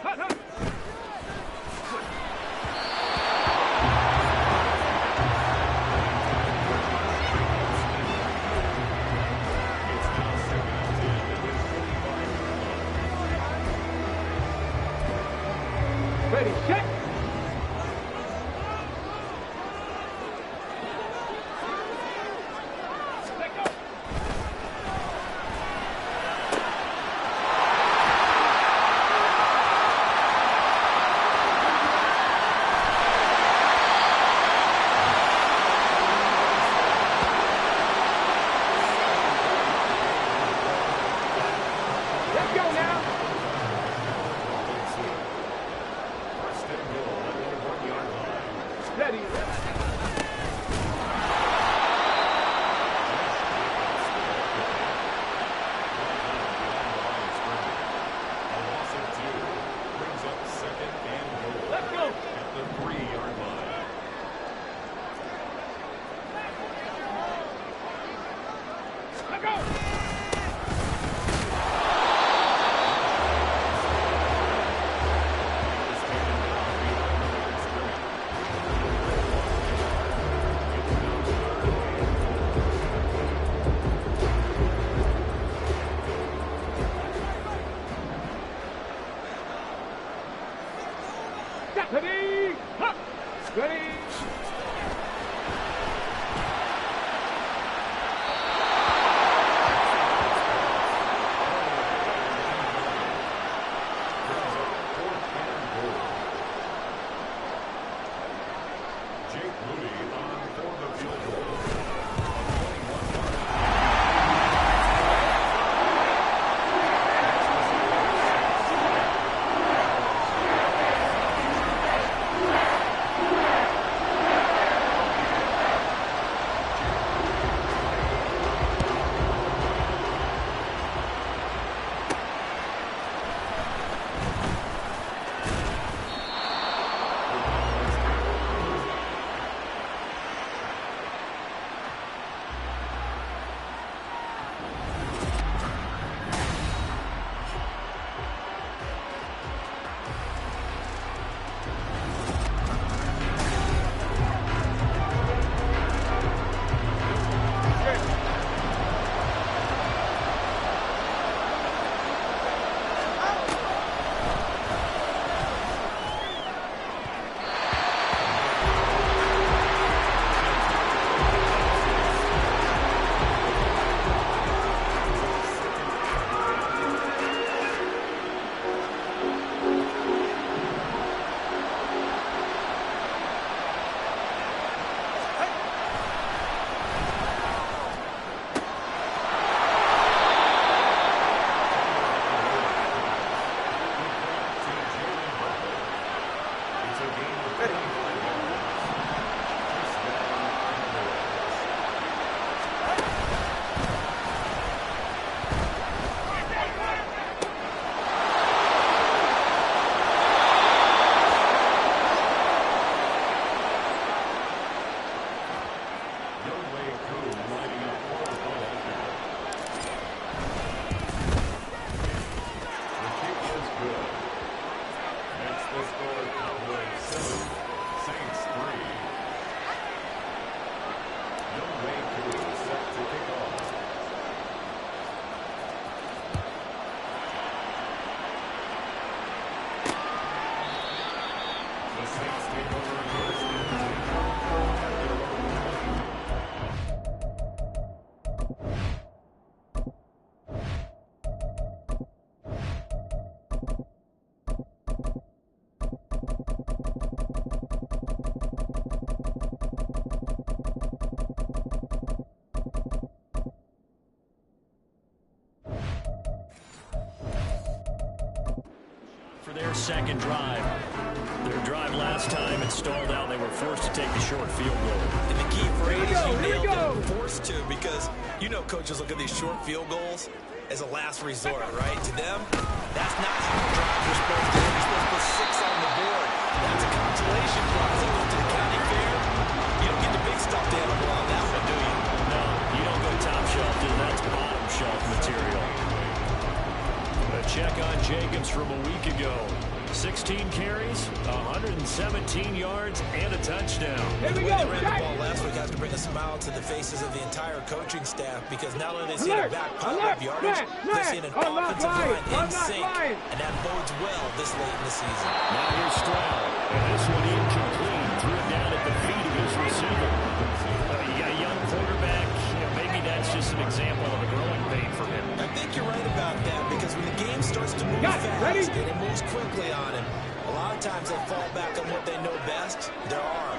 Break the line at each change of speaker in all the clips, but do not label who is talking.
Ready, check. Ready, huh. Ready.
Their second drive. Their drive last time it stalled out. They were forced to take the short field goal.
And the key phrase is you nailed it, forced to, because you know coaches look at these short field goals as a last resort, right? To them, that's not how drives are supposed to end. You're supposed to put 6 on the board. That's a consolation prize. They went to the county fair. You don't get the big stuffed animal on that one, do you?
No, you don't go top shelf, dude. That's bottom shelf material. A check on Jacobs from a week ago. 16 carries, 117 yards, and a touchdown.
Here we
The way
go.
they ran the ball last week has to bring a smile to the faces of the entire coaching staff because not only are they seeing a back pile of yardage, they're seeing an offensive line in sync, and that bodes well this late in the season.
Now here's Stroud, and this one incomplete. Threw it down at the feet of his receiver. You got a young quarterback. Maybe that's just an example of a growing pain for him.
I think you're right about that because when the game starts to move fast and it moves quickly on him, a lot of times they fall back on what they know best, their arm.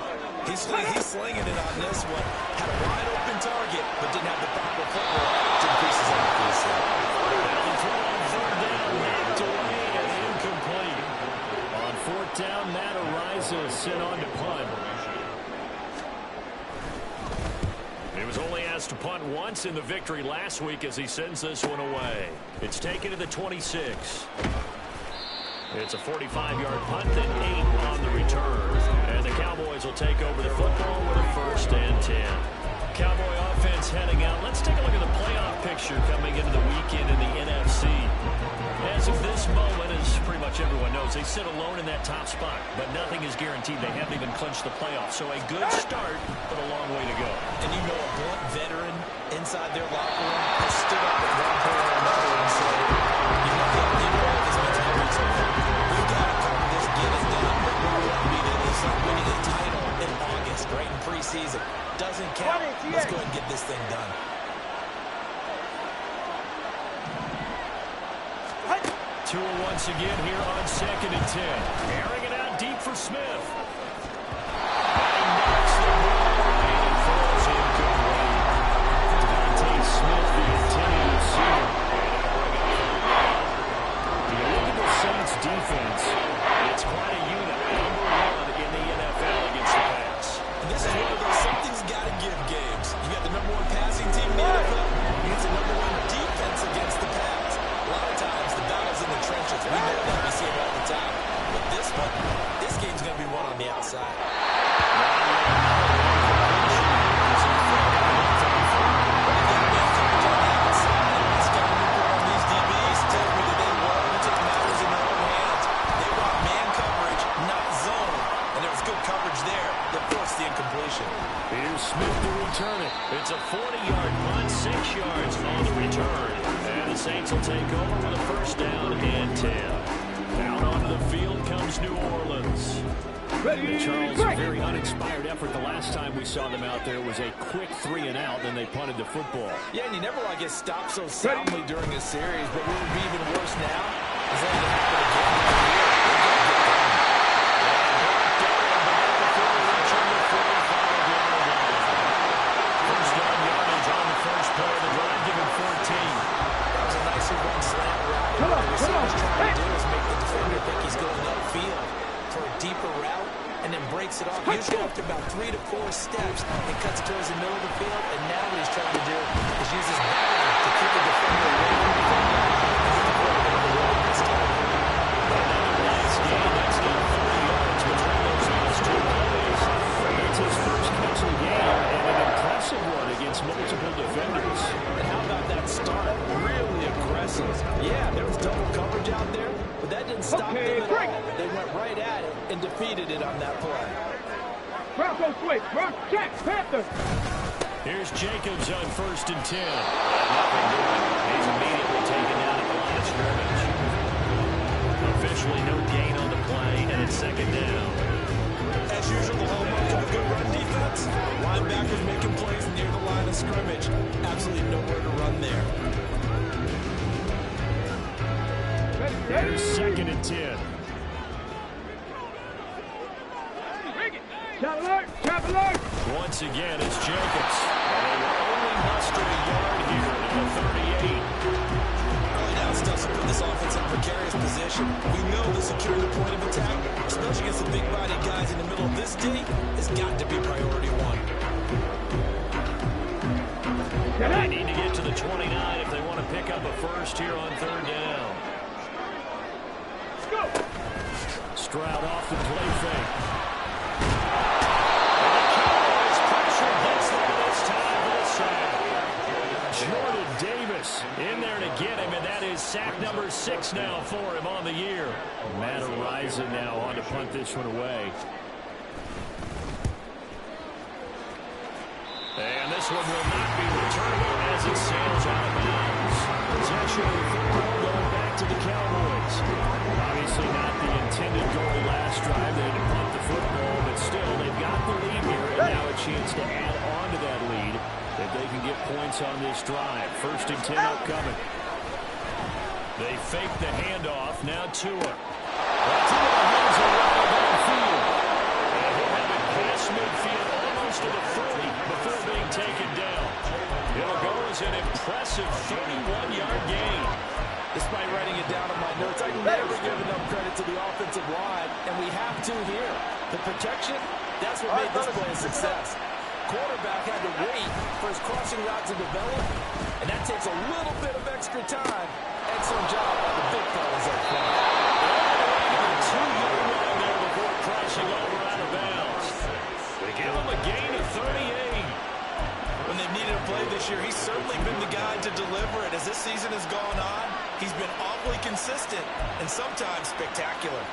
He's slinging it on this one. Had a wide open target, but didn't have the proper footwork to increase his accuracy.
Down throw on third down, knocked away and incomplete. On fourth down, Matt Araiza sent on to punt. He was only asked to punt once in the victory last week as he sends this one away. It's taken to the 26. It's a 45-yard punt and 8 on the return. And the Cowboys will take over the football with a 1st and 10. Cowboy offense heading out. Let's take a look at the playoff picture coming into the weekend in the NFC. As of this moment, as pretty much everyone knows, they sit alone in that top spot. But nothing is guaranteed. They haven't even clinched the playoffs. So a good start, but a long way to go.
And you know a blunt veteran inside their locker room has stood up at one point or another and said, you know this means no reason. We got to cover this, get it done. But what we want to be doing is like winning a title in August, right in preseason. Doesn't count. Let's go ahead and get this thing done.
Tua once again here on 2nd and 10. Airing it out deep for Smith. And he knocks the ball away and throws incomplete. Devontae Smith, the intended receiver. You look at the Saints defense. It's quite a unit. #1 in the NFL against the pass.
And this is one of those something's got to give games. You got the #1 passing team in the NFL. You get the #1 defense against the pass. A lot of times the battle's in the trenches. We know that. We see it all the time. But this one, this game's going to be won on the outside.
Here's Smith to return it. It's a 40-yard punt, 6 yards on the return. And the Saints will take over with a 1st down and 10. Out onto the field comes New Orleans. Charles, a very uninspired effort the last time we saw them out there was a quick 3 and out, then they punted the football.
Yeah, and you never want to get stopped so soundly during a series, but what would be even worse now is that it happened again. Deeper route and then breaks it off. Usually after about 3 to 4 steps, it cuts towards the middle of the field, and now what he's trying to do is use his body to keep the defender away from the defender.
Another nice game. That's now 30 yards between those last 2 plays. It's his first catch of the game, and an impressive one against multiple defenders.
And how about that start? Really aggressive. Yeah, there was double coverage out there, but that didn't stop them at all. They went right at it and defeated it on that play.
Bronco switch. Check. Panthers.
Here's Jacobs on 1st and 10. Nothing doing. He's immediately taken down at the line of scrimmage. Officially no gain on the play, and it's 2nd down.
As usual, the hallmark of a good run defense. Linebackers making plays near the line of scrimmage. Absolutely nowhere to run there.
Here's 2nd and 10.
Chop alert.
Once again, it's Jacobs. And they will only muster a yard here at the 38.
Early down stuff to put this offense in a precarious position. We know the securing the point of attack, especially against the big-bodied guys in the middle of this day, has got to be priority 1.
They need to get to the 29 if they want to pick up a 1st here on 3rd down.
Let's go.
Stroud off the play fake. Jordan Davis in there to get him, and that is sack number 6 now for him on the year. Matt Araiza now on to punt this one away. And this one will not be returned as it sails out of bounds. Possession of the football going back to the Cowboys. Obviously not the intended goal last drive. They had to punt the football, but still they've got the lead here, and now a chance to add on to that lead if they can get points on this drive. 1st and 10 upcoming. They fake the handoff. Now Tua. That's into the hands of Ronald downfield. And he'll have it past midfield almost to the 40 before being taken down. It'll go as an impressive 31-yard gain.
Despite writing it down on my notes, I never give enough credit to the offensive line, and we have to here. The protection, that's what made this play a success. Quarterback had to wait for his crossing route to develop, and that takes a little bit of extra time. Excellent job by the big fellas up front.
2-yard line there before crossing over out of bounds. They give him a gain of 38.
When they've needed a play this year, he's certainly been the guy to deliver it. As this season has gone on, he's been awfully consistent and sometimes spectacular.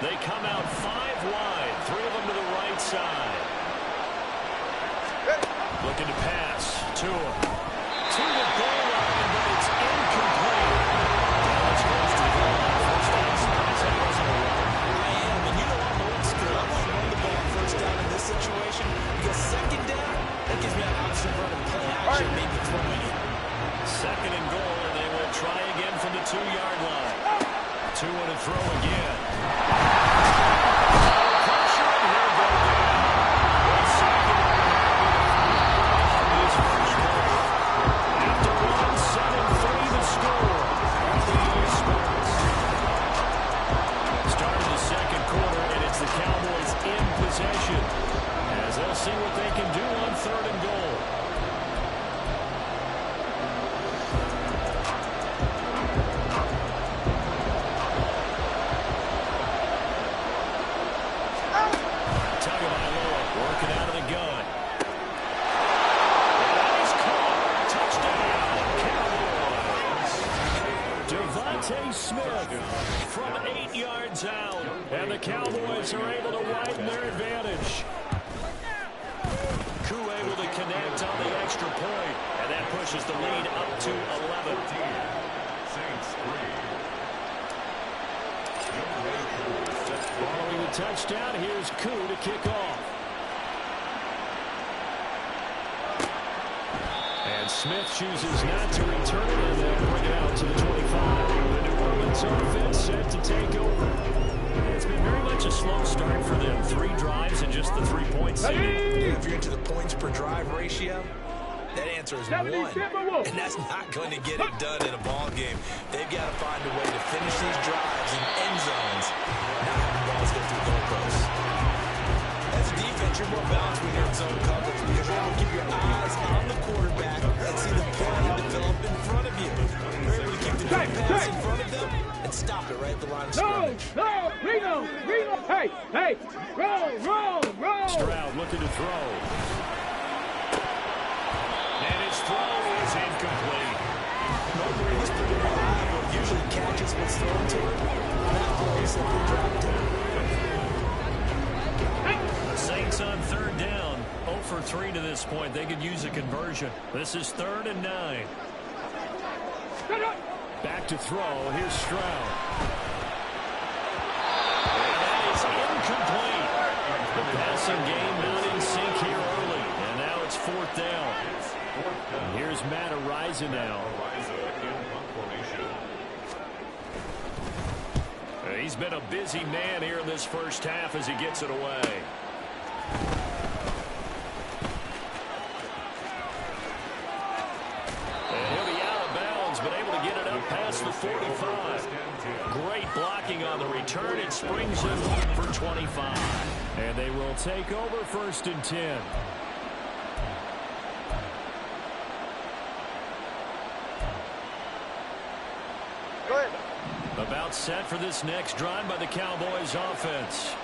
They come out 5 wide, 3 of them to the right side. Looking to pass. Tua. To the goal line, but it's incomplete. Dallas goes to the goal line. First down. Surprised that wasn't a run.
I am, and you know I'm old school. I want to run the ball first down in this situation because second down, that gives me an option to run and play action, maybe throwing it.
2nd and goal, and they will try again from the 2-yard line. Tua to throw again. Pressure, and he'll go down. One second. His first goal. After 1-7-3 the score. The Sports. Start of the 2nd quarter, and it's the Cowboys in possession as they'll see what they can do on 3rd and goal. Working out of the gun. And he's caught. Touchdown, Cowboys. Devontae Smith from 8 yards out. And the Cowboys are able to widen their advantage. Koo able to connect on the extra point. And that pushes the lead up to 11. Following the touchdown, here's Koo to kick off. And Smith chooses not to return it, and they'll bring it out to the 25. The New Orleans offense set to take over. It's been very much a slow start for them. 3 drives and just the 3-point seeding.
If you're into the points per drive ratio, that answer is 1. And that's not going to get it done in a ball game. They've got to find a way to finish these drives in end zones, not having balls go through goalposts. As a defense, you're more balanced when you're in zone coverage because you're able to keep your eyes on the quarterback and see the play develop in front of you. You're able to keep the deep pass in front of them and stop it right at the line of scrimmage.
No, Reno, hey, roll.
Stroud looking to throw. And his throw is incomplete.
Normally he's pretty reliable. Usually catches what's thrown to him. That throw is simply dropped down.
The Saints on 3rd down. 0 for 3 to this point. They could use a conversion. This is 3rd and 9. Back to throw. Here's Stroud. And that is incomplete. The passing game not in sync here early. And now it's 4th down. And here's Matt Araiza now. He's been a busy man here in this first half as he gets it away. And he'll be out of bounds, but able to get it up past the 45. Great blocking on the return. It springs him for 25. And they will take over 1st and 10. About set for this next drive by the Cowboys offense.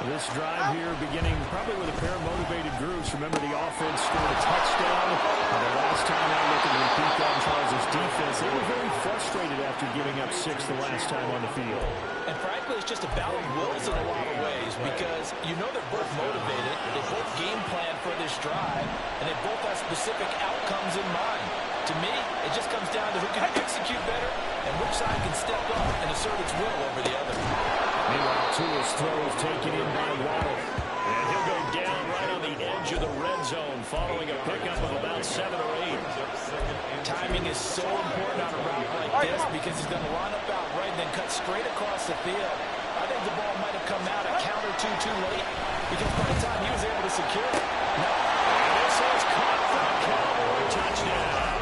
This drive here beginning probably with a pair of motivated groups. Remember, the offense scored a touchdown. The last time I looked at the repeat that in Charles' defense, they were very frustrated after giving up 6 the last time on the field.
And frankly, it's just a battle of wills in a lot of ways because you know they're both motivated, they both game plan for this drive, and they both have specific outcomes in mind. To me, it just comes down to who can execute better and which side can step up and assert its will over the other.
Meanwhile, Tua's throw is taken in by Waddle. And he'll go down right on the edge of the red zone following a pickup of about 7 or 8.
Timing is so important on a route like this because he's going to line up out right and then cut straight across the field. I think the ball might have come out at counter too late because by the time he was able to secure it. No.
And this is caught for a Cowboy touchdown.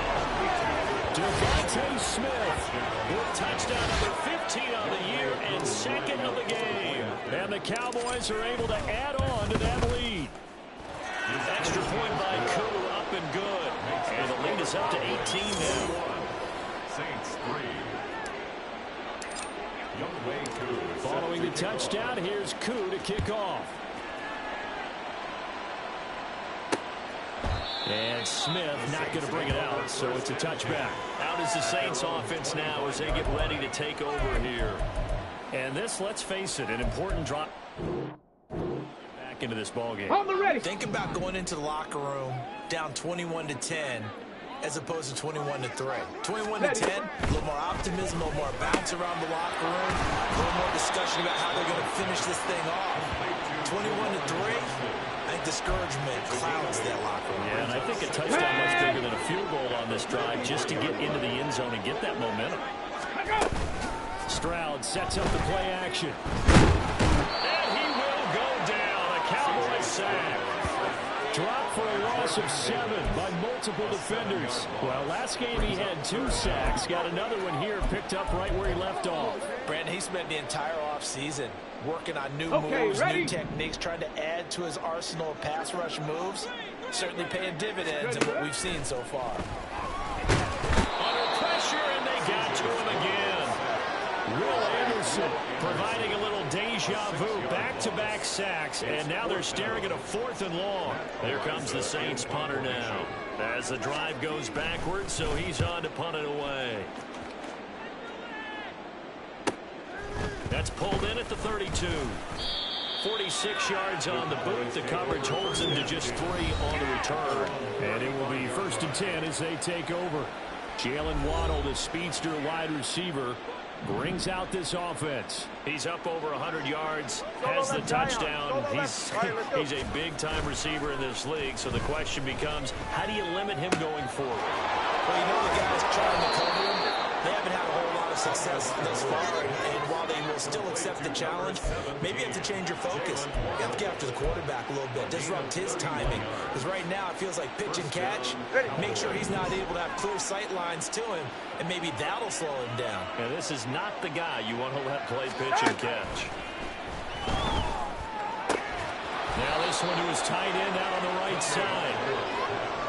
Devontae Smith with touchdown number 15 on the year and 2nd of the game. And the Cowboys are able to add on to that lead. Extra point by Koo, up and good. And the lead is up to 18 now.
Saints 3.
Following the touchdown, here's Koo to kick off. And Smith not going to bring it out, so it's a touchback. Out is the Saints offense now as they get ready to take over here. And this, let's face it, an important drop back into this ballgame.
On the ready.
Think about going into the locker room down 21-10 as opposed to 21-3. 21-10, a little more optimism, a little more bounce around the locker room, a little more discussion about how they're going to finish this thing off. 21-3. I think discouragement clouds that locker room.
Yeah, and I think a touchdown much bigger than a field goal on this drive just to get into the end zone and get that momentum. Stroud sets up the play action. And he will go down. A Cowboy sack. Dropped for a loss of 7 by multiple defenders. Well, last game he had 2 sacks. Got another one here picked up right where he left off.
Brandon, he spent the entire offseason working on new moves, new techniques, trying to add to his arsenal of pass rush moves. Certainly paying dividends in what we've seen so far.
Under pressure, and they got to him again. Will Anderson providing a little deja vu, back-to-back sacks, and now they're staring at a 4th and long. There comes the Saints punter now as the drive goes backwards, so he's on to punt it away. That's pulled in at the 32. 46 yards on the boot. The coverage holds him to just 3 on the return. And it will be 1st and 10 as they take over. Jalen Waddle, the speedster wide receiver, brings out this offense. He's up over 100 yards, has the touchdown. He's a big-time receiver in this league, so the question becomes, how do you limit him going forward?
Well, you know the guys trying to cover him, they haven't had a whole lot of success thus far, and while they will still accept the challenge, maybe you have to change your focus. You have to get after the quarterback a little bit, disrupt his timing, because right now it feels like pitch and catch. Make sure he's not able to have clear sight lines to him, and maybe that'll slow him down.
And this is not the guy you want to let play pitch and catch. Now this one to his tight end out on the right side.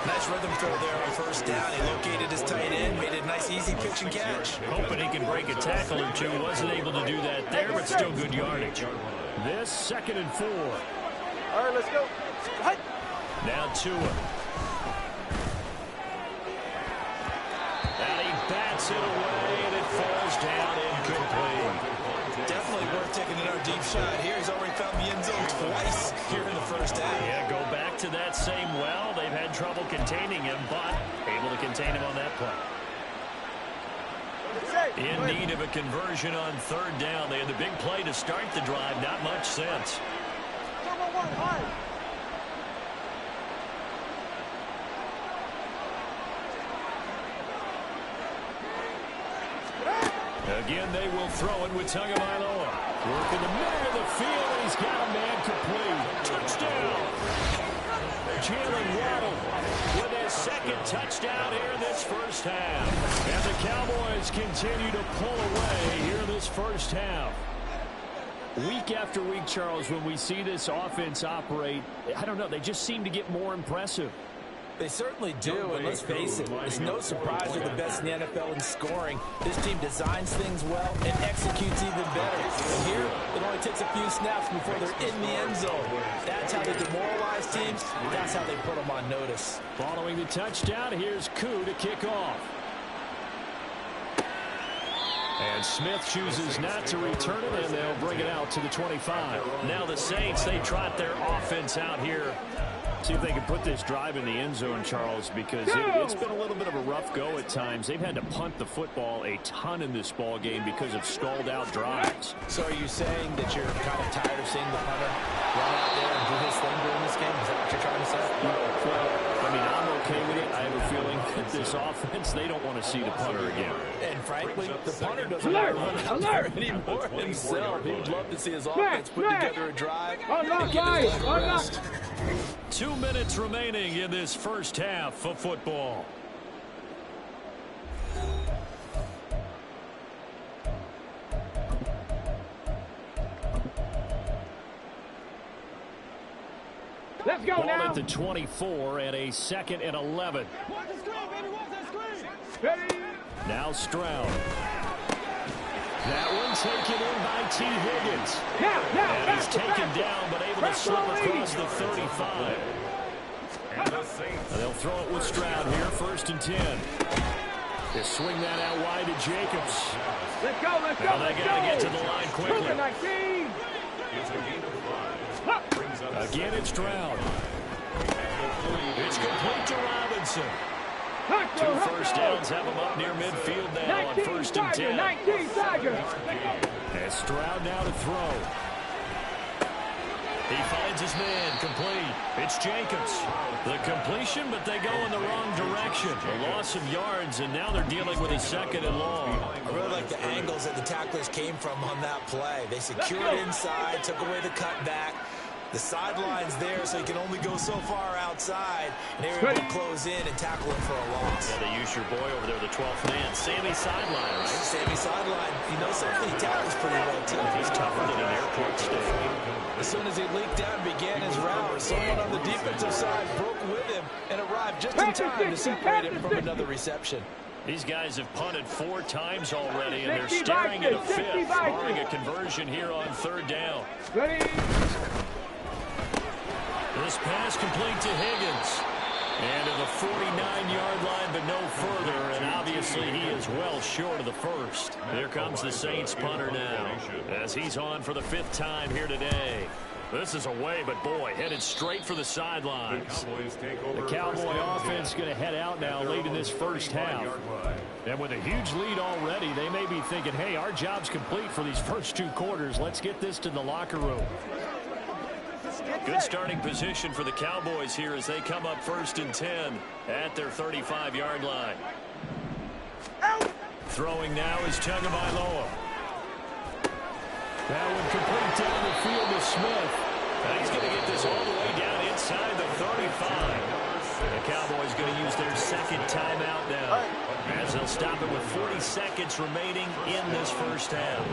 Nice rhythm throw there on 1st down. He located his tight end, made it a nice, easy pitch and catch.
Hoping he can break a tackle or two. Wasn't able to do that there, but still good yardage. This 2nd and 4.
All right, let's go.
Now Tua. And he bats it away, and it falls down incomplete.
Definitely worth taking another deep shot here. He's already found the end zone twice here in the 1st half.
Yeah, go back to that same well. They've had trouble containing him, but able to contain him on that play. In need of a conversion on 3rd down. They had the big play to start the drive. Not much sense. Again, they will throw it with Tagovailoa. Working the middle of the field, and he's got a man complete. Touchdown! Jalen Waddle with his 2nd touchdown here in this 1st half. And the Cowboys continue to pull away here in this 1st half. Week after week, Charles, when we see this offense operate, I don't know, they just seem to get more impressive.
They certainly do, and let's face it, it's no surprise they're the best in the NFL in scoring. This team designs things well and executes even better. And here, it only takes a few snaps before they're in the end zone. That's how they demoralize teams. That's how they put them on notice.
Following the touchdown, here's Koo to kick off. And Smith chooses not to return it, and they'll bring it out to the 25. Now the Saints, they trot their offense out here. See if they can put this drive in the end zone, Charles, because it's been a little bit of a rough go at times. They've had to punt the football a ton in this ball game because of stalled-out drives.
So are you saying that you're kind of tired of seeing the punter run out there and do his thing during this game? Is that what you're trying to say?
Well, I mean, I'm okay with it. I have a feeling that this offense, they don't want to see the punter again.
And frankly, the punter doesn't want to run out there anymore himself. He would love to see his offense put together a drive and get his leg rest.
2 minutes remaining in this first half of football.
Let's go
Ball
now.
at the 24 and a 2nd and 11. Now Stroud. That one taken in by T. Higgins. And he's taken down, but able to slip across the 35. And they'll throw it with Stroud here, 1st and 10. They swing that out wide to Jacobs.
Let's go, let's go.
Now they got to get to the line quickly. Again, it's Stroud. It's complete to Robinson. 2 first downs have him up near midfield now on 1st and 10.
19 Tiger.
And Stroud now to throw. He finds his man, complete. It's Jacobs. The completion, but they go in the wrong direction. A loss of yards, and now they're dealing with a 2nd and long.
I really like the angles that the tacklers came from on that play. They secured inside, took away the cutback. The sideline's there, so he can only go so far outside. And they were able to close in and tackle him for a loss.
Yeah, they use your boy over there, the 12th man. Sammy Sideline, right?
Sammy Sideline. You know something? He tackles pretty well, too.
He's tougher than an airport steak.
As soon as he leaked out and began his route, someone on the defensive side broke with him and arrived just in time to separate him from another reception.
These guys have punted 4 times already, and they're staring at a 5th, barring a conversion here on 3rd down. This pass complete to Higgins. And to the 49-yard line, but no further. And obviously, he is well short of the 1st. Here comes the Saints punter now, as he's on for the 5th time here today. This is away, but boy, headed straight for the sidelines. The Cowboy offense going to head out now late in this first half. And with a huge lead already, they may be thinking, hey, our job's complete for these first 2 quarters. Let's get this to the locker room. Good starting position for the Cowboys here as they come up 1st and 10 at their 35-yard line. Throwing now is Tagovailoa. That one complete down the field to Smith. And he's going to get this all the way down inside the 35. The Cowboys going to use their 2nd timeout now, as they'll stop it with 40 seconds remaining in this first half.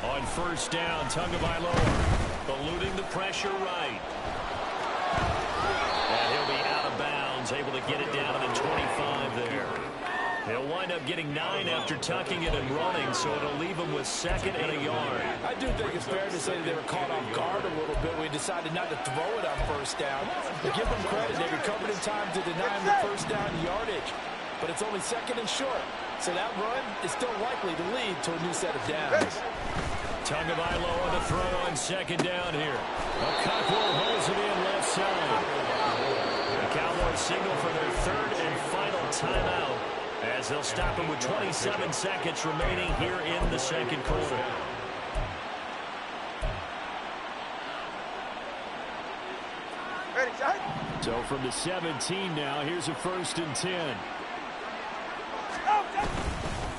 On 1st down, Tagovailoa eluding the pressure right. And he'll be out of bounds, able to get it down to the 25 there. He'll wind up getting 9 after tucking it and running, so it'll leave him with 2nd and a yard.
I do think it's fair to say that they were caught off guard a little bit when we decided not to throw it on 1st down. But give them credit, they recovered in time to deny him the 1st down yardage. But it's only 2nd and short, so that run is still likely to lead to a new set of downs.
Tagovailoa to throw on 2nd down here. Cockrell holds it in left side. The Cowboys signal for their 3rd and final timeout, as they'll stop him with 27 seconds remaining here in the 2nd quarter.
Ready, shot.
So from the 17 now, here's a 1st and 10.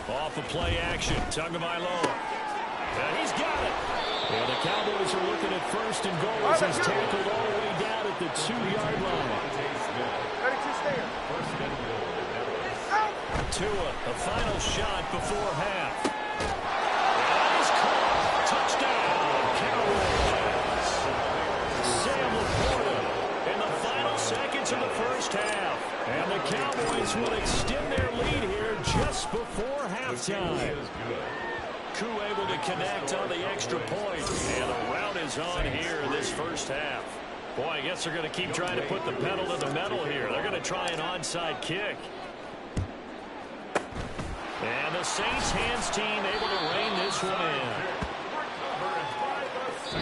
Off the play action, Tagovailoa. And he's got it. And the Cowboys are looking at first and goal as he's tackled all the way down at the 2-yard line.
Ready to stand.
Tua, a final shot before half. And he's caught. Touchdown, Cowboys. Sam Laporta in the final seconds of the first half. And the Cowboys will extend their lead here just before halftime. Koo able to connect on the extra point. And the rout is on here in this first half. Boy, I guess they're going to keep trying to put the pedal to the metal here. They're going to try an onside kick. And the Saints hands team able to rein this one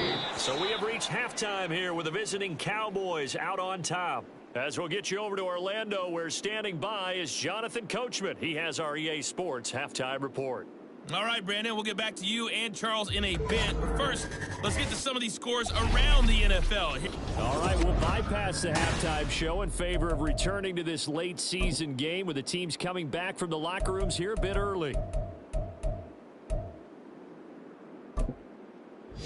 in. So we have reached halftime here with the visiting Cowboys out on top. As we'll get you over to Orlando, where standing by is Jonathan Coachman. He has our EA Sports halftime report.
All right, Brandon, we'll get back to you and Charles in a bit. But first, let's get to some of these scores around the NFL.
All right, we'll bypass the halftime show in favor of returning to this late season game with the teams coming back from the locker rooms here a bit early.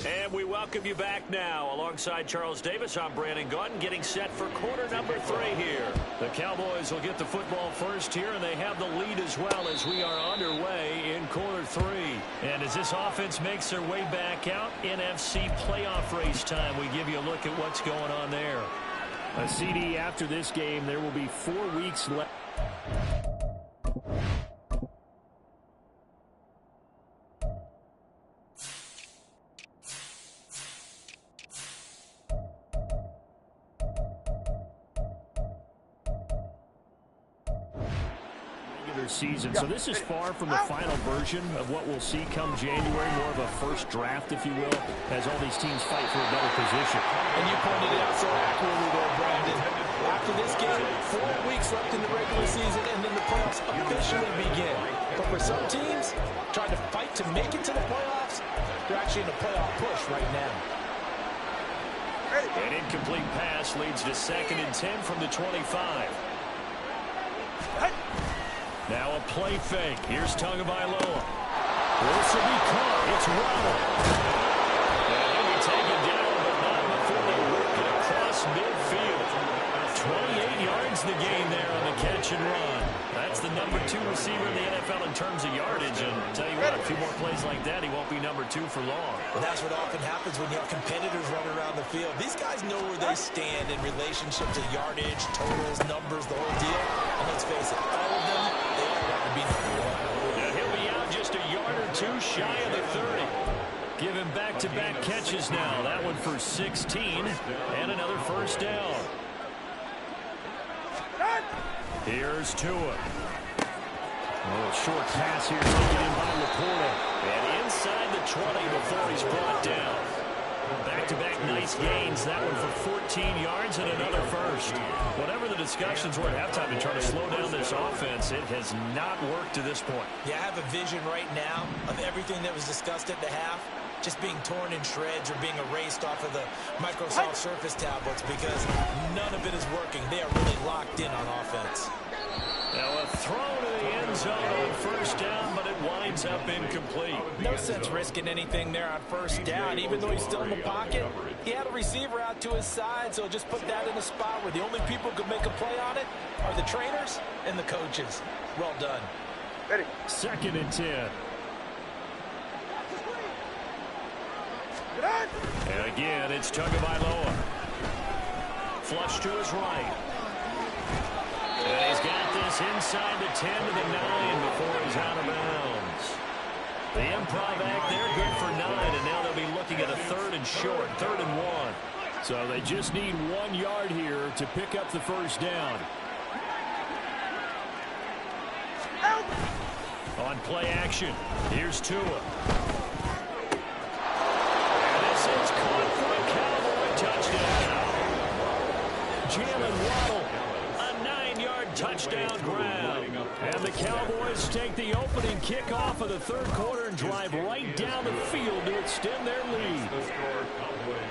And we welcome you back now. Alongside Charles Davis, I'm Brandon Gaudin, getting set for quarter number 3 here. The Cowboys will get the football first here, and they have the lead as well as we are underway in quarter 3. And as this offense makes their way back out, NFC playoff race time, we give you a look at what's going on there. A CD after this game, there will be 4 weeks left. Season. So this is far from the final version of what we'll see come January, more of a first draft, if you will, as all these teams fight for a better position.
And you pointed it out so accurately there, Brandon. After this game, 4 weeks left in the regular season, and then the playoffs officially begin. But for some teams, trying to fight to make it to the playoffs, they're actually in a playoff push right now.
An incomplete pass leads to 2nd and 10 from the 25. Now a play fake. Here's Tagovailoa. This will be caught. It's Ronald. And he'll be taken down, but not before they work it across midfield. 28 yards the gain there on the catch and run. That's the number 2 receiver in the NFL in terms of yardage. And tell you what, a few more plays like that, he won't be number 2 for long.
Well, that's what often happens when you have competitors running around the field. These guys know where they stand in relationship to yardage, totals, numbers, the whole deal. And let's face it, all of them, they all want to be number 1.
And he'll be out just a yard or 2 shy of the 30. Give him back-to-back catches now. That one for 16 and another first down. Here's Tua. A little short pass here taken in by Laporta. And inside the 20 before he's brought down. Back-to-back nice gains. That one for 14 yards and another first. Whatever the discussions were at halftime to try to slow down this offense, it has not worked to this point.
Yeah, I have a vision right now of everything that was discussed at the half just being torn in shreds or being erased off of the Microsoft Surface tablets because none of it is working. They are really locked in on offense.
Now a throw to the end zone on first down, but it winds up incomplete.
No sense risking anything there on first down. Even though he's still in the pocket, he had a receiver out to his side, so just put that in a spot where the only people who can make a play on it are the trainers and the coaches. Well done.
Ready.
2nd and 10. And again, it's Tagovailoa. Flush to his right. And he's got this inside the 10 to the 9 before he's out of bounds. The improv act there, good for 9, and now they'll be looking at a 3rd and short, 3rd and 1. So they just need 1 yard here to pick up the first down. On play action, here's Tua. It's caught for a Cowboy touchdown. Jalen Waddle, a 9-yard touchdown grab. And the Cowboys take the opening kickoff of the 3rd quarter and drive right down the field to extend their lead.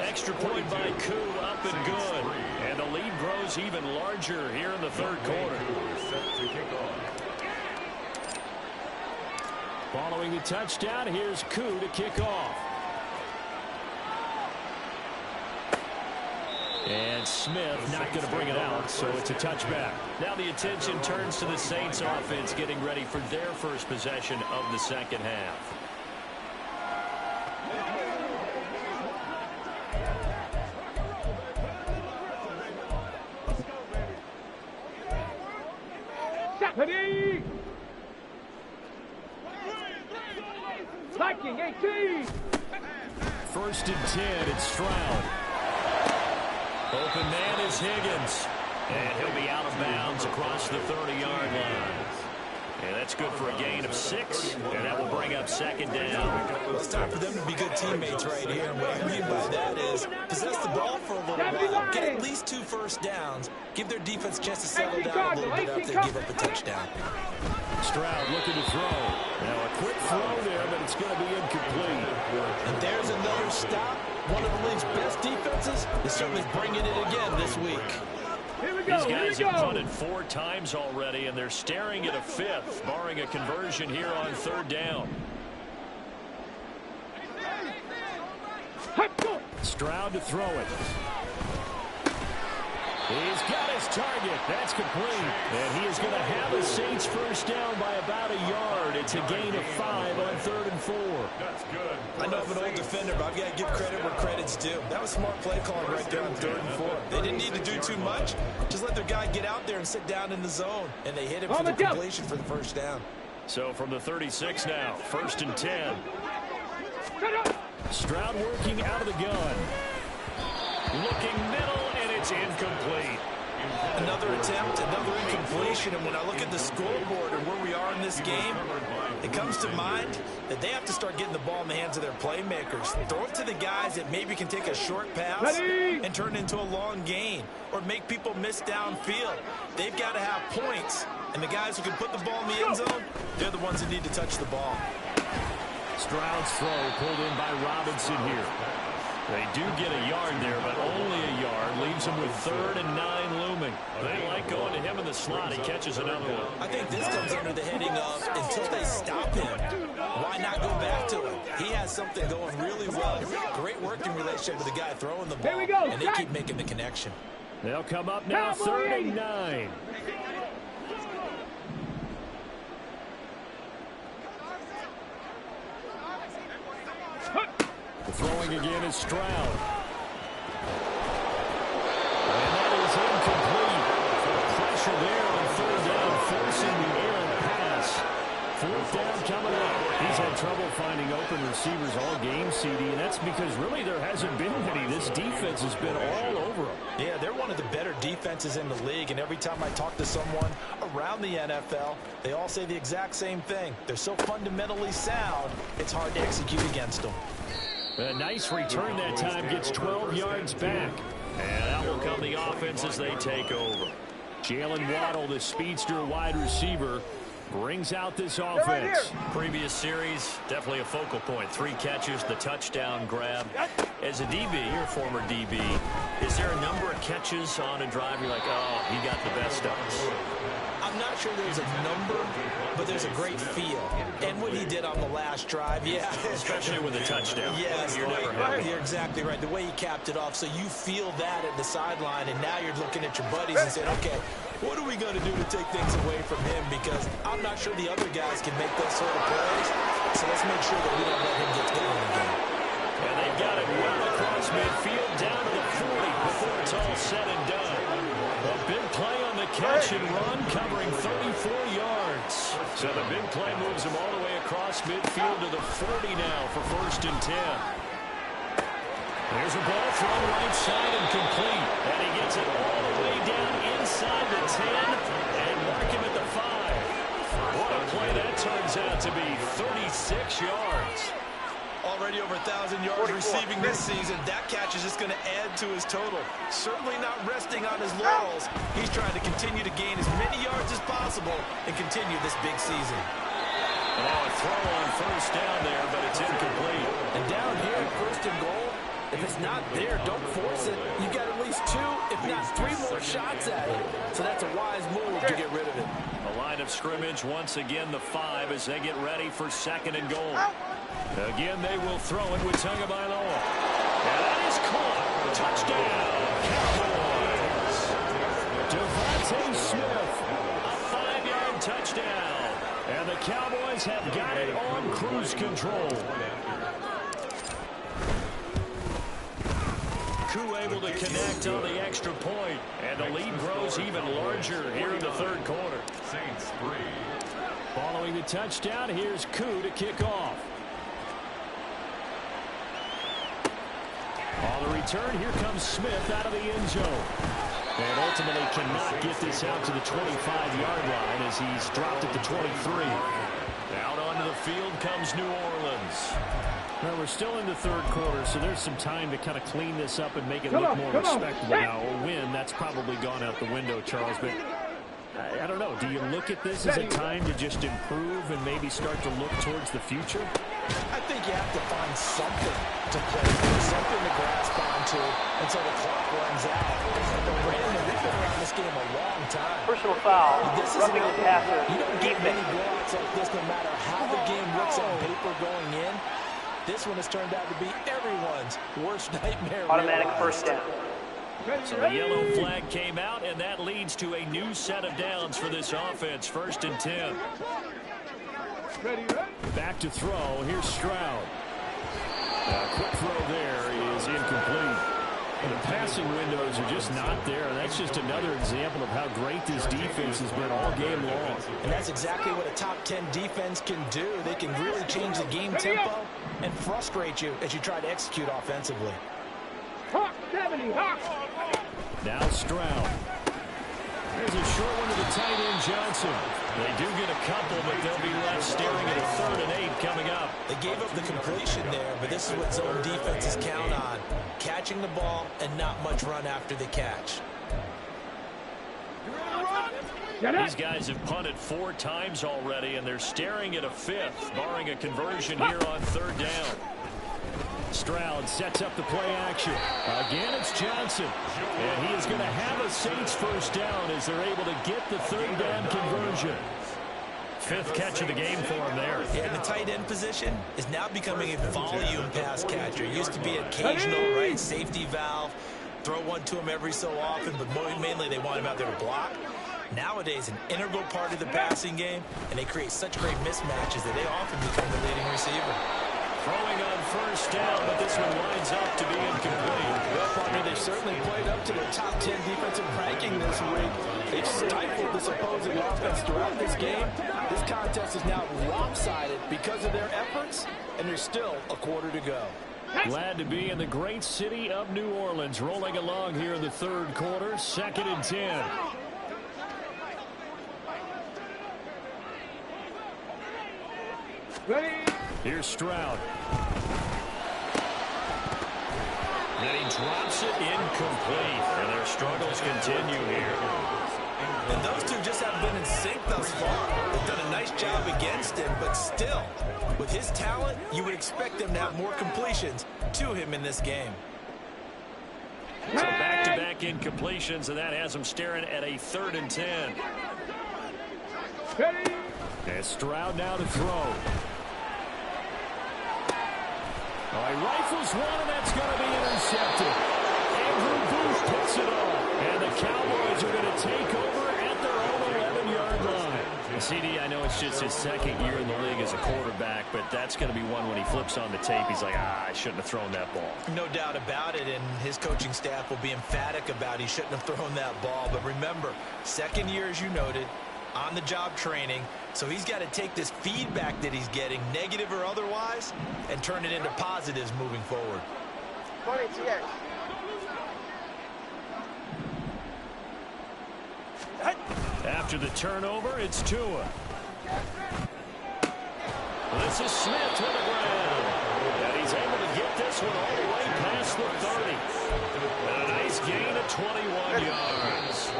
Extra point by Koo, up and good. And the lead grows even larger here in the 3rd quarter. Following the touchdown, here's Koo to kick off. And Smith not going to bring it out, so it's a touchback. Now the attention turns to the Saints offense getting ready for their first possession of the second half.
Ready! Viking 18!
First and 10, it's Stroud. Open man is Higgins. And he'll be out of bounds across the 30-yard line. And that's good for a gain of 6, and that will bring up second down.
Well, it's time for them to be good teammates right here. And what I mean by that is possess the ball for a little while, get at least 2 first downs, give their defense a chance to settle down a little bit after they give up a touchdown.
Stroud looking to throw. Now a quick throw there, but it's going to be incomplete.
And there's another stop. One of the league's best defenses is certainly bringing it again this week.
These guys have punted 4 times already, and they're staring at a 5th, barring a conversion here on 3rd down. Stroud to throw it. He's got his target. That's complete. And he is going to have the Saints first down by about a yard. It's a gain of 5 on 3rd and 4.
That's good.
I know I'm an old defender, but I've got to give credit where credit's due. That was smart play calling right there on 3rd and 4. They didn't need to do too much. Just let their guy get out there and sit down in the zone. And they hit him for the completion for the first down.
So from the 36 now, 1st and 10. Stroud working out of the gun. Looking middle, and it's incomplete.
Another attempt, another incompletion, and when I look at the scoreboard and where we are in this game, it comes to mind that they have to start getting the ball in the hands of their playmakers. Throw it to the guys that maybe can take a short pass and turn it into a long gain or make people miss downfield. They've got to have points, and the guys who can put the ball in the end zone, they're the ones that need to touch the ball.
Stroud's throw pulled in by Robinson here. They do get a yard there, but only a yard. Leaves him with 3rd and 9 looming. They like going to him in the slot. He catches another one.
I think this comes under the heading of until they stop him, why not go back to him? He has something going really well. Great working relationship with the guy throwing the ball, and they keep making the connection.
They'll come up now, 3rd and 9. The throwing again is Stroud. And that is incomplete. Pressure there on 3rd down, forcing the errant pass. 4th down coming up. He's had trouble finding open receivers all game, CD, and that's because really there hasn't been many. This defense has been all over them.
Yeah, they're one of the better defenses in the league, and every time I talk to someone around the NFL, they all say the exact same thing. They're so fundamentally sound, it's hard to execute against them.
A nice return that time, gets 12 yards back. And out will come the offense as they take over. Jalen Waddle, the speedster wide receiver, brings out this offense. Previous series, definitely a focal point. 3 catches, the touchdown grab. As a DB, you're a former DB, is there a number of catches on a drive you're like, oh, he got the best of us?
I'm not sure there's a number, but there's a great feel. And what he did on the last drive, yeah.
Especially with a touchdown.
Yes, you're exactly right. The way he capped it off, so you feel that at the sideline, and now you're looking at your buddies and saying, okay, what are we going to do to take things away from him? Because I'm not sure the other guys can make those sort of plays, so let's make sure that we don't let him get going again.
And they've got it well across midfield, down to the 40 before it's all said and done. A big play on the catch and run, covering 34 yards. So the big play moves him all the way across midfield to the 40 now for 1st and 10. There's a ball thrown right side and complete. And he gets it all the way down inside the 10 and mark him at the 5. What a play that turns out to be, 36 yards.
Already over 1,000 yards receiving this season. That catch is just going to add to his total. Certainly not resting on his laurels. He's trying to continue to gain as many yards as possible and continue this big season.
Now a throw on 1st down there, but it's incomplete.
And down here, 1st and goal, if it's not there, don't force it. You've got at least 2, if not 3 more shots at it. So that's a wise move to get rid of it.
A line of of scrimmage. Once again, the 5 as they get ready for 2nd and goal. Again, they will throw it with Tagovailoa. And that is caught. Touchdown, Cowboys. Devontae Smith, a 5-yard touchdown. And the Cowboys have got it on cruise control. Koo able to connect on the extra point, and the lead grows even larger here in the 3rd quarter.
Saints 3.
Following the touchdown, here's Koo to kick off. On the return, here comes Smith out of the end zone. And ultimately cannot get this out to the 25-yard line as he's dropped at the 23. Out onto the field comes New Orleans. Well, we're still in the 3rd quarter, so there's some time to kind of clean this up and make it look more respectable now. A win, that's probably gone out the window, Charles, but I don't know. Do you look at this as a time to just improve and maybe start to look towards the future?
I think you have to find something to play for, something to grasp onto until the clock runs out. But Brandon, we've been around this game a long time.
Personal foul, roughing the passer,
you don't get many
defense.
blowouts like this no matter how the game looks on paper going in. This one has turned out to be everyone's worst nightmare.
Automatic first down.
So the yellow flag came out, and that leads to a new set of downs for this offense. 1st and 10. Back to throw. Here's Stroud. Quick throw there is incomplete. And the passing windows are just not there. That's just another example of how great this defense has been all game long.
And that's exactly what a top 10 defense can do. They can really change the game tempo and frustrate you as you try to execute offensively.
Hawk 70, Hawk.
Now Stroud. There's a short one to the tight end, Johnson. They do get a couple, but they'll be left staring at a 3rd and 8 coming up.
They gave up the completion there, but this is what zone defenses count on. Catching the ball and not much run after the catch.
These guys have punted 4 times already, and they're staring at a 5th, barring a conversion here on 3rd down. Stroud sets up the play action. Again, it's Johnson. And he is going to have a Saints first down as they're able to get the 3rd down conversion. 5th catch of the game for him there.
Yeah, the tight end position is now becoming a volume pass catcher. It used to be occasional, right, safety valve. Throw one to him every so often, but mainly they want him out there to block. Nowadays, an integral part of the passing game, and they create such great mismatches that they often become the leading receiver.
Throwing on 1st down, but this one winds up to be incomplete.
Well, partner, they've certainly played up to their top 10 defensive ranking this week. They've stifled this opposing offense throughout this game. This contest is now lopsided because of their efforts, and there's still a quarter to go.
Glad to be in the great city of New Orleans, rolling along here in the 3rd quarter, 2nd and 10.
Ready.
Here's Stroud. Then he drops it incomplete, and their struggles continue here.
And those two just haven't been in sync thus far. They've done a nice job against him, but still, with his talent, you would expect them to have more completions to him in this game.
So back-to-back incompletions, and that has them staring at a 3rd and 10.
Ready.
And Stroud now to throw. Oh, he rifles one, and that's going to be intercepted. Andrew Booth puts it off, and the Cowboys are going to take over at their own 11-yard line. CD, I know it's just his 2nd year in the league as a quarterback, but that's going to be one when he flips on the tape. He's like, I shouldn't have thrown that ball.
No doubt about it, and his coaching staff will be emphatic about he shouldn't have thrown that ball. But remember, 2nd year, as you noted, on-the-job training, so he's got to take this feedback that he's getting, negative or otherwise, and turn it into positives moving forward.
After the turnover, it's Tua. This is Smith to the ground. And he's able to get this one all the way past the 30. And a nice gain of 21 yards.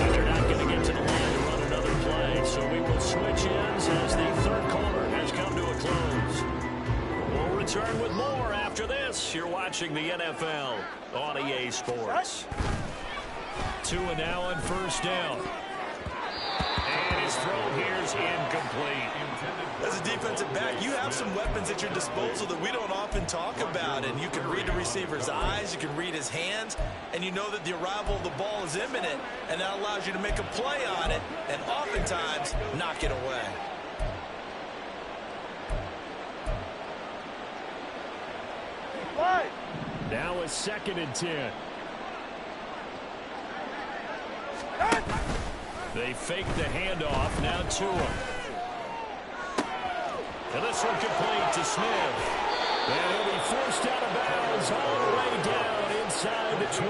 And they're not going to get to the line to run another play, so we will switch ends as the 3rd quarter has come to a close. We'll return with more after this. You're watching the NFL on EA Sports. Tua now on first down. And his throw here is incomplete.
As a defensive back, you have some weapons at your disposal that we don't often talk about. And you can read the receiver's eyes, you can read his hands, and you know that the arrival of the ball is imminent, and that allows you to make a play on it and oftentimes knock it away.
Now a 2nd and 10. They fake the handoff. Now Tua. And this one complete to Smith. And he'll be forced out of bounds all the way down inside the 20.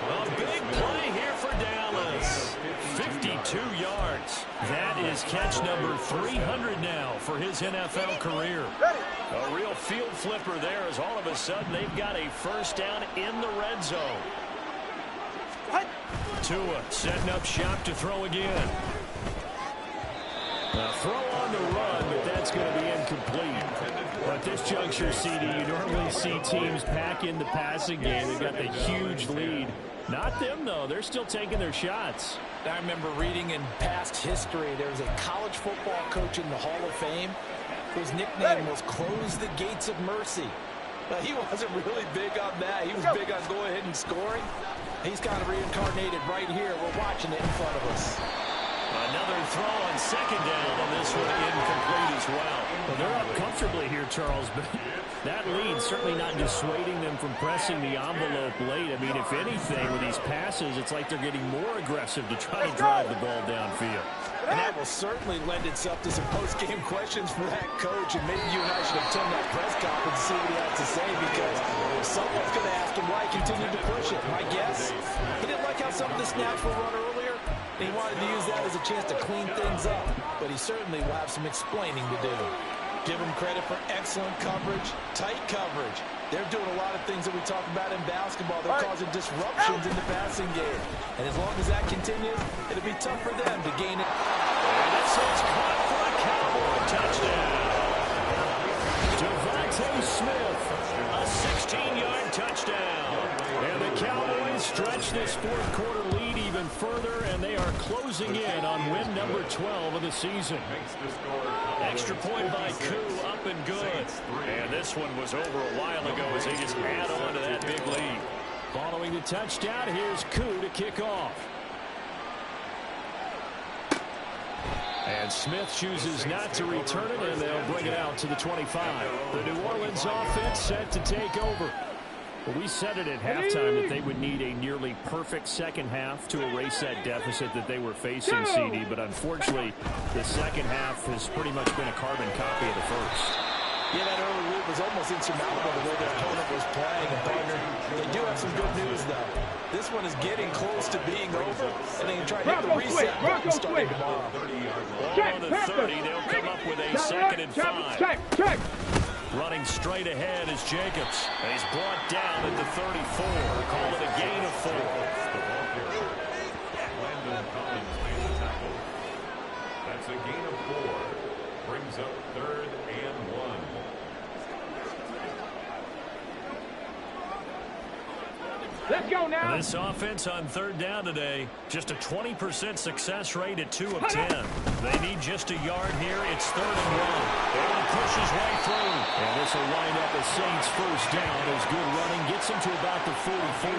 A big play here for Dallas. 52 yards. That is catch number 300 now for his NFL career. A real field flipper there as all of a sudden they've got a first down in the red zone. Tua setting up shop to throw again. A throw on the run, but that's going to be incomplete. At this juncture, CD, you normally see teams pack in the passing game. They've got the huge lead. Not them, though. They're still taking their shots.
I remember reading in past history, there was a college football coach in the Hall of Fame whose nickname was Close the Gates of Mercy. Now, he wasn't really big on that. He was big on going ahead and scoring. He's kind of reincarnated right here. We're watching it in front of us.
Another throw on 2nd down, and this one incomplete as well. Well, they're up comfortably here, Charles, but that lead certainly not dissuading them from pressing the envelope late. I mean, if anything, with these passes, it's like they're getting more aggressive to try to drive the ball downfield.
And that will certainly lend itself to some post-game questions for that coach, and maybe you and I should attend that press conference to see what he has to say, because someone's going to ask him why he continued to push it. My guess, he didn't like how some of the snaps were run earlier, and he wanted to use that as a chance to clean things up, but he certainly will have some explaining to do. Give him credit for excellent coverage, tight coverage. They're doing a lot of things that we talk about in basketball. They're causing disruptions in the passing game. And as long as that continues, it'll be tough for them to gain it.
And this is caught for a Cowboy touchdown. Devontae Smith, a 16-yard touchdown. And the Cowboys stretch this fourth quarter lead even further, and they are closing in on win number 12 of the season. Extra point by Koo, up and good. And this one was over a while ago as they just add on to that big lead. Following the touchdown, here's Koo to kick off. And Smith chooses not to return it, and they'll bring it out to the 25. The New Orleans offense set to take over. Well, we said it at halftime that they would need a nearly perfect second half to erase that deficit that they were facing, CD. But unfortunately, the second half has pretty much been a carbon copy of the first.
Yeah, that early lead was almost insurmountable the way their opponent was playing. And partner, they do have some good news, though. This one is getting close to being over, and they can try to hit the reset button starting tomorrow.
On the 30, they'll come up with a 2nd and 5.
Check.
Running straight ahead is Jacobs. And he's brought down at the 34. Call it a gain of 4.
That's a gain of 4. Brings up 3rd and 1.
Let's go now.
This offense on 3rd down today, just a 20% success rate at 2 of 10. They need just a yard here. It's 3rd and 1. And he pushes right through. And this will wind up as Saints first down as good running gets him to about the 44.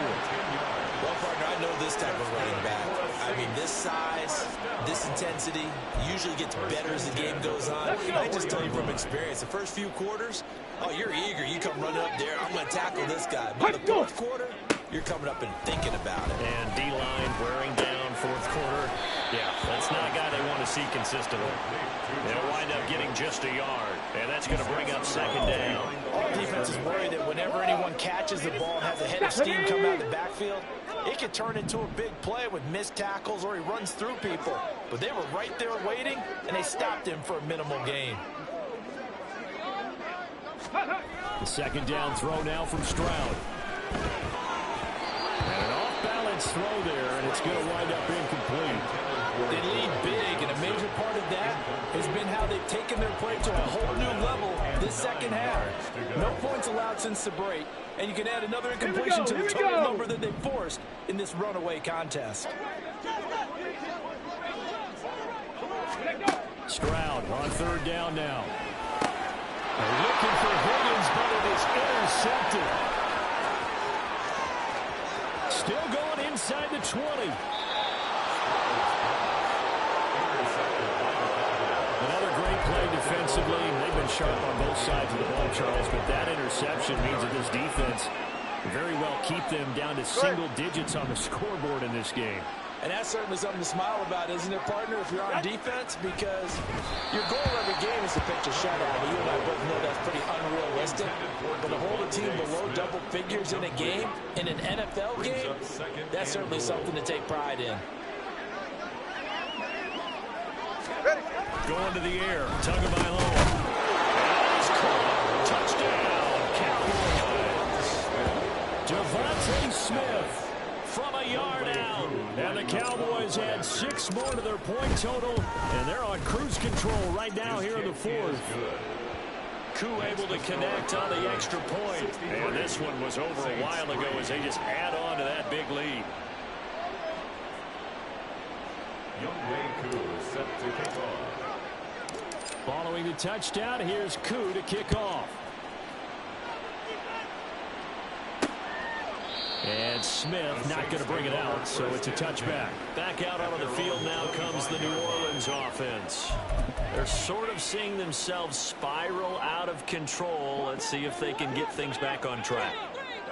Well, partner, I know this type of running back. I mean, this size, this intensity usually gets better as the game goes on. And I just tell you from experience, the first few quarters, oh, you're eager. You come running up there, I'm going to tackle this guy. But the 4th quarter, you're coming up and thinking about it.
And D-line wearing down 4th quarter. Yeah, that's not a guy they want to see consistently. They'll wind up getting just a yard, and that's going to bring up 2nd down.
All defenses worry that whenever anyone catches the ball and has a head of steam come out of the backfield, it could turn into a big play with missed tackles or he runs through people. But they were right there waiting, and they stopped him for a minimal gain.
The 2nd down throw now from Stroud. And an off-balance throw there, and it's going to wind up incomplete.
They lead big, and a major part of that has been how they've taken their play to a whole new level this second half. No points allowed since the break, and you can add another incompletion to the total number that they forced in this runaway contest.
Stroud on third down now. They're looking for Higgins, but it is intercepted. Still going inside the 20. Another great play defensively. They've been sharp on both sides of the ball, Charles, but that interception means that this defense very well keep them down to single digits on the scoreboard in this game.
And that's certainly something to smile about, isn't it, partner, if you're on defense? Because your goal every game is to pitch a shutout. You and I both know that's pretty unrealistic. But to hold a team below double figures in a game, in an NFL game, that's certainly something to take pride in.
Going to the air, Tagovailoa. He's caught. Touchdown, Cowboys. Devontae Smith from a yard out. And the Cowboys add 6 more to their point total, and they're on cruise control right now here in the fourth. Koo able to connect on the extra point. And this one was over a while ago as they just add on to that big lead.
Koo set to kick off.
Following the touchdown, here's Koo to kick off. And Smith not going to bring it out, so it's a touchback. Back out onto the field now comes the New Orleans offense. They're sort of seeing themselves spiral out of control. Let's see if they can get things back on track.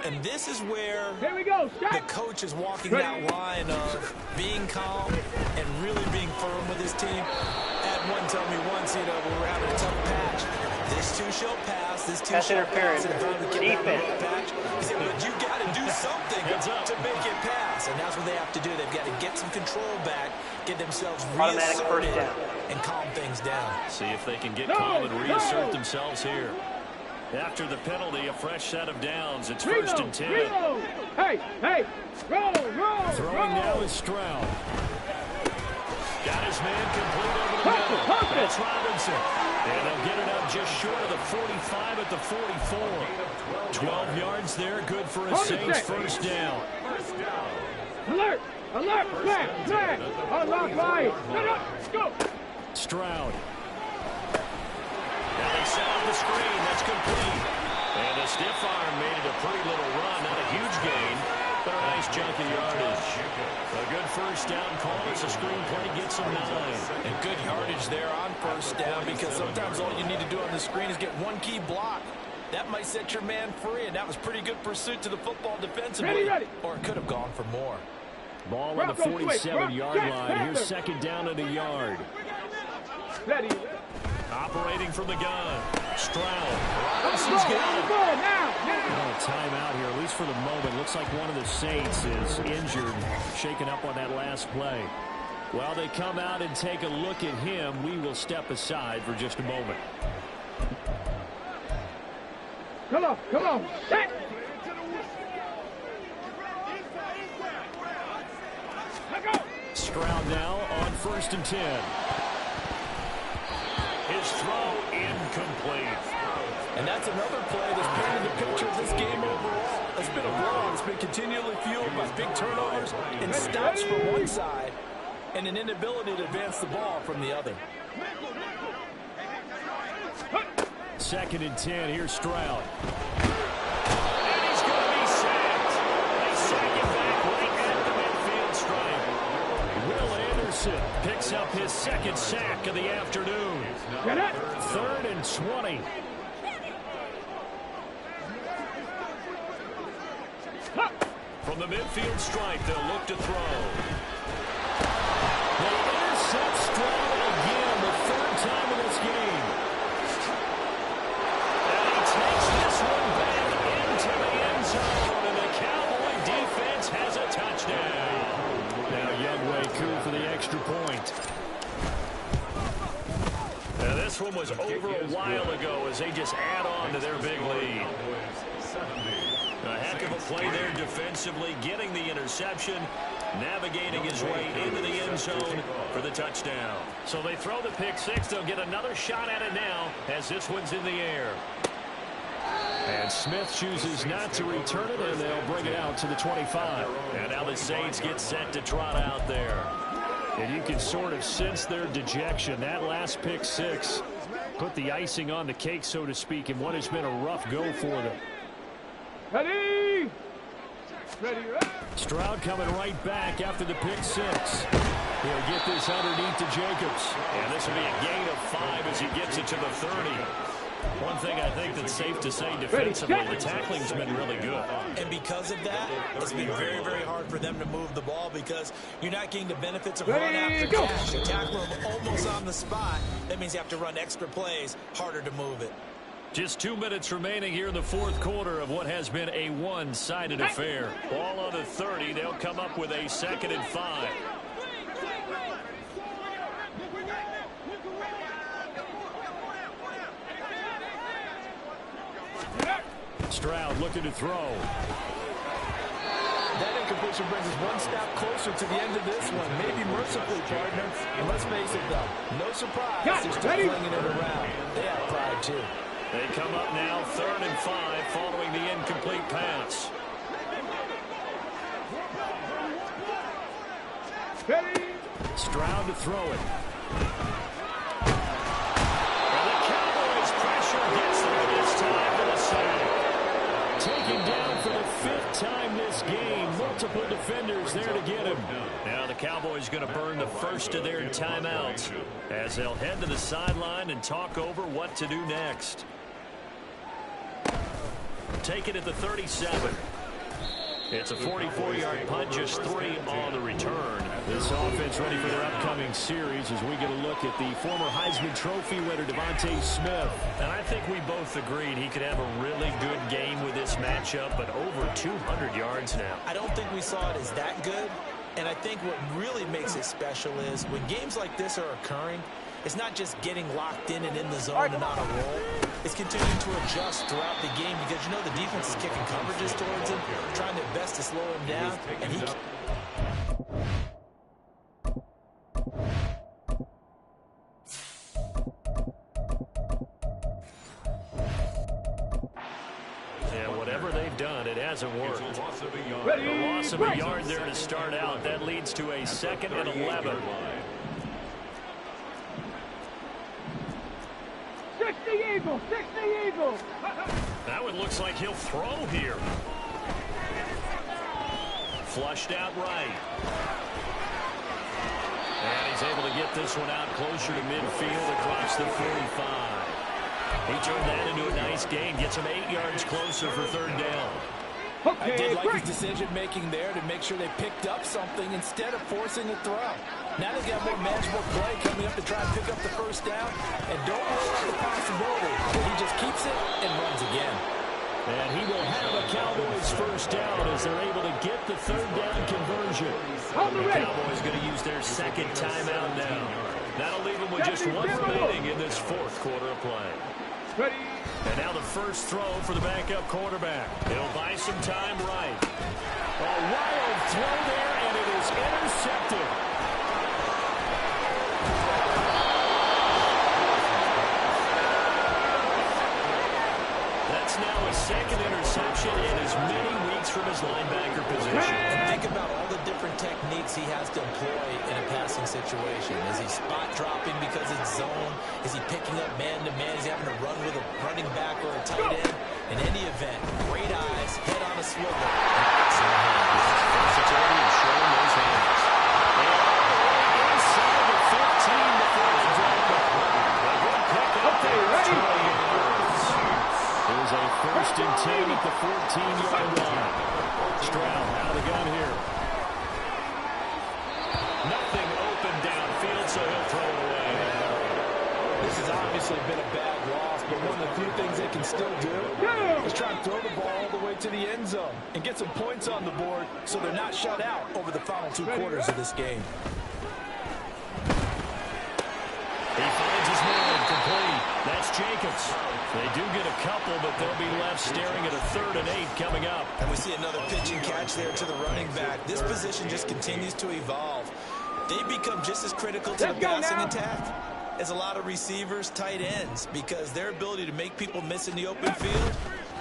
And this is where
the
coach is walking that line of being calm and really being firm with his team. Had one tell me once, when we're having a tough patch, this too shall pass, this too shall pass. And
Defense.
He said, but you got to do something to make it pass. And that's what they have to do. They've got to get some control back, get themselves reasserted, and calm things down.
See if they can get calm and reassert themselves here. After the penalty, a fresh set of downs. It's first and 10.
Hey, roll.
Throwing now is Stroud. Got his man complete over the middle. That's Robinson. And they'll get it up just short of the 45 at the 44. 12 yards there, good for a Saints first down.
Alert, flag, unlock line, go.
Stroud. Now they set up the screen. That's complete. And the stiff arm made it a pretty little run. Not a huge gain, but a nice chunk of yardage. A good first down call as the screen play gets them 9.
And good yardage there on first down, because sometimes all you need to do on the screen is get one key block. That might set your man free, and that was pretty good pursuit to the football defensively.
Ready.
Or it could have gone for more.
Ball on the 47-yard line. Here's second down at a yard.
Ready.
Operating from the gun. Stroud. Robinson's got it. A timeout here, at least for the moment. Looks like one of the Saints is injured, shaken up on that last play. While they come out and take a look at him, we will step aside for just a moment.
Come on.
Stroud now on first and 10. His throw incomplete.
And that's another play that's painted the picture of this game overall. It's been a blowout. It's been continually fueled by big turnovers and stops from one side and an inability to advance the ball from the other.
Second and 10. Here's Stroud. And he's going to be sacked. They sack him back right at the midfield stripe. Will Anderson picks up his second sack of the afternoon. Third and 20. From the midfield stripe, they'll look to throw. They intercept Stroud again, the third time in this game. And he takes this one back into the end zone, and the Cowboy defense has a touchdown. Now Younghoe Koo for the extra point. Now this one was over a while ago as they just add on to their big lead. A heck of a play there defensively, getting the interception. navigating his way into the end zone for the touchdown. So they throw the pick six. They'll get another shot at it now as this one's in the air. And Smith chooses not to return it, and they'll bring it out to the 25. And now the Saints get set to trot out there. And you can sort of sense their dejection. That last pick six put the icing on the cake, so to speak, in what has been a rough go for them.
Ready? Ready.
Stroud coming right back after the pick six. He'll get this underneath to Jacobs. And this will be a gain of 5 as he gets it to the 30. One thing I think that's safe to say defensively, the tackling's been really good.
And because of that, it's been very, very hard for them to move the ball because you're not getting the benefits of run after catch. You tackle them almost on the spot. That means you have to run extra plays, harder to move it.
Just 2 minutes remaining here in the fourth quarter of what has been a one-sided affair. Ball on the 30. They'll come up with a 2nd and 5. Stroud looking to throw.
That incompletion brings us one step closer to the end of this one. Maybe mercifully, partner. And let's face it, though, no surprise. They're still flinging it around. They have pride, too.
They come up now 3rd and 5 following the incomplete pass. Stroud to throw it. And the Cowboys pressure gets there this time for the sack. Taken down for the 5th time this game. Multiple defenders there to get him. Now the Cowboys going to burn the first of their timeouts as they'll head to the sideline and talk over what to do next. Take it at the 37. It's a 44-yard punt, just 3 on the return. This offense ready for their upcoming series as we get a look at the former Heisman Trophy winner, Devontae Smith. And I think we both agreed he could have a really good game with this matchup, but over 200 yards now.
I don't think we saw it as that good, and I think what really makes it special is when games like this are occurring, it's not just getting locked in and in the zone and on a roll. It's continuing to adjust throughout the game because, you know, the defense is kicking coverages towards him, trying their best to slow him down, and he...
Yeah, whatever they've done, it hasn't worked. The loss of a yard there to start out. That leads to a 2nd and 11.
60 Eagles! 60 Eagles!
That one looks like he'll throw here. Flushed out right. And he's able to get this one out closer to midfield across the 45. He turned that into a nice gain. Gets him 8 yards closer for 3rd down.
I did like his decision-making there to make sure they picked up something instead of forcing a throw. Now they've got more manageable play coming up to try and pick up the 1st down. And don't rule out the possibility that he just keeps it and runs again.
And he will have a Cowboys 1st down as they're able to get the 3rd down conversion. The Cowboys going to use their 2nd timeout now. That'll leave them with just 1 remaining in this 4th quarter of play.
Ready.
And now the first throw for the backup quarterback. He'll buy some time right. A wild throw there, and it is intercepted. That's now his 2nd interception in as many weeks from his linebacker position.
And think about all the different techniques he has to employ in a passing situation. Is he spot dropping because it's zone? Is he picking up man-to-man? Is he having to run with a running back or a tight end? In any event, great eyes, head on a swivel, and excellent hands.
Versatility and showing those hands. They are all the way inside the 15 before they drop it. A good pick up there.
Ready?
There's a 1st and 10 at the 14-yard line. Stroud out of the gun here. Nothing open downfield, so he'll throw it away.
This has obviously been a bad loss, but one of the few things they can still do is try and throw the ball all the way to the end zone and get some points on the board so they're not shut out over the final 2 quarters of this game.
He finds his man complete. That's Jacobs. They do get a couple, but they'll be left staring at a 3rd and 8 coming up.
And we see another pitch and catch there to the running back. This position just continues to evolve. They become just as critical to the passing attack as a lot of receivers, tight ends, because their ability to make people miss in the open field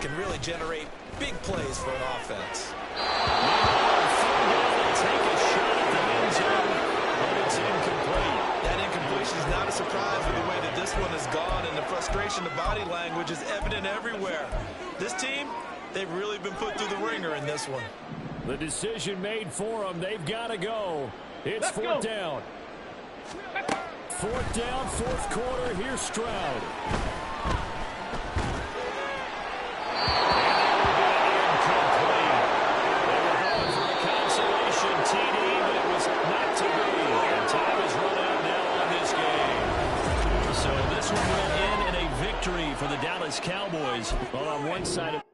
can really generate big plays for an offense.
Take a shot at the end zone, but it's incomplete.
That incompletion is not a surprise with the way that this one has gone, and the frustration of body language is evident everywhere. This team, they've really been put through the ringer in this one.
The decision made for them. They've got to go. It's 4th down. 4th down, 4th quarter. Here's Stroud. TD, but it was not to be. And time has run out now on this game. So this one will end in a victory for the Dallas Cowboys. Well, on one side of